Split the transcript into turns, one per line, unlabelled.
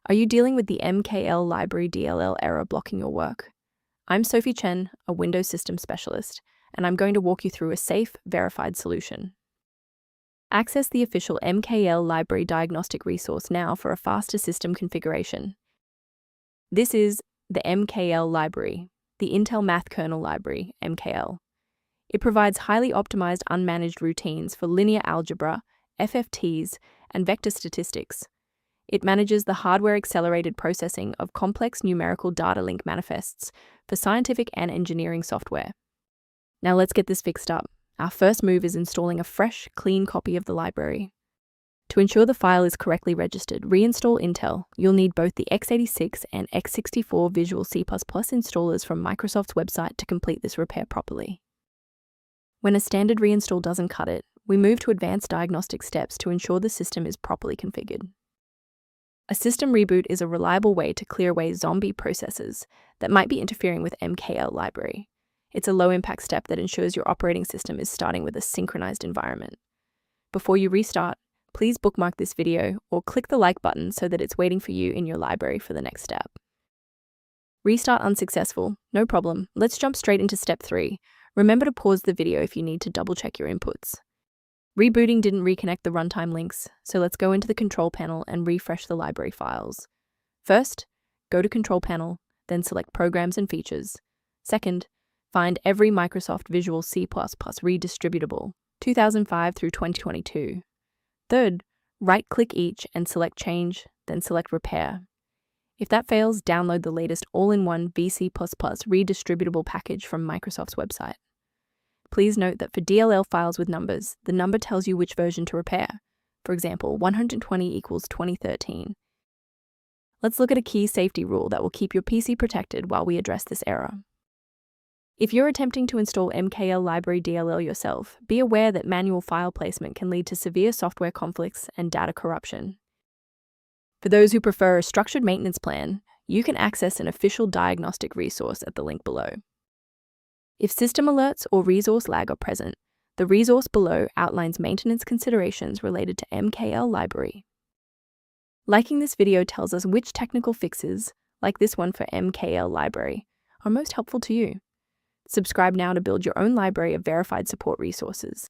Are you dealing with the Mkl Library DLL error blocking your work? I'm Sophie Chen, a Windows System Specialist, and I'm going to walk you through a safe, verified solution. Access the official Mkl Library diagnostic resource now for a faster system configuration. This is the Mkl Library, the Intel Math Kernel Library, Mkl. It provides highly optimized unmanaged routines for linear algebra, FFTs, and vector statistics. It manages the hardware-accelerated processing of complex numerical data link manifests for scientific and engineering software. Now let's get this fixed up. Our first move is installing a fresh, clean copy of the library. To ensure the file is correctly registered, reinstall Intel. You'll need both the x86 and x64 Visual C++ installers from Microsoft's website to complete this repair properly. When a standard reinstall doesn't cut it, we move to advanced diagnostic steps to ensure the system is properly configured. A system reboot is a reliable way to clear away zombie processes that might be interfering with Mkl library. It's a low-impact step that ensures your operating system is starting with a synchronized environment. Before you restart, please bookmark this video or click the like button so that it's waiting for you in your library for the next step. Restart unsuccessful? No problem. Let's jump straight into step 3. Remember to pause the video if you need to double-check your inputs. Rebooting didn't reconnect the runtime links, so let's go into the control panel and refresh the library files. First, go to Control Panel, then select Programs and Features. Second, find every Microsoft Visual C++ redistributable, 2005 through 2022. Third, right-click each and select Change, then select Repair. If that fails, download the latest all-in-one VC++ redistributable package from Microsoft's website. Please note that for DLL files with numbers, the number tells you which version to repair. For example, 120 equals 2013. Let's look at a key safety rule that will keep your PC protected while we address this error. If you're attempting to install Mkl Library DLL yourself, be aware that manual file placement can lead to severe software conflicts and data corruption. For those who prefer a structured maintenance plan, you can access an official diagnostic resource at the link below. If system alerts or resource lag are present, the resource below outlines maintenance considerations related to Mkl Library. Liking this video tells us which technical fixes, like this one for Mkl Library, are most helpful to you. Subscribe now to build your own library of verified support resources.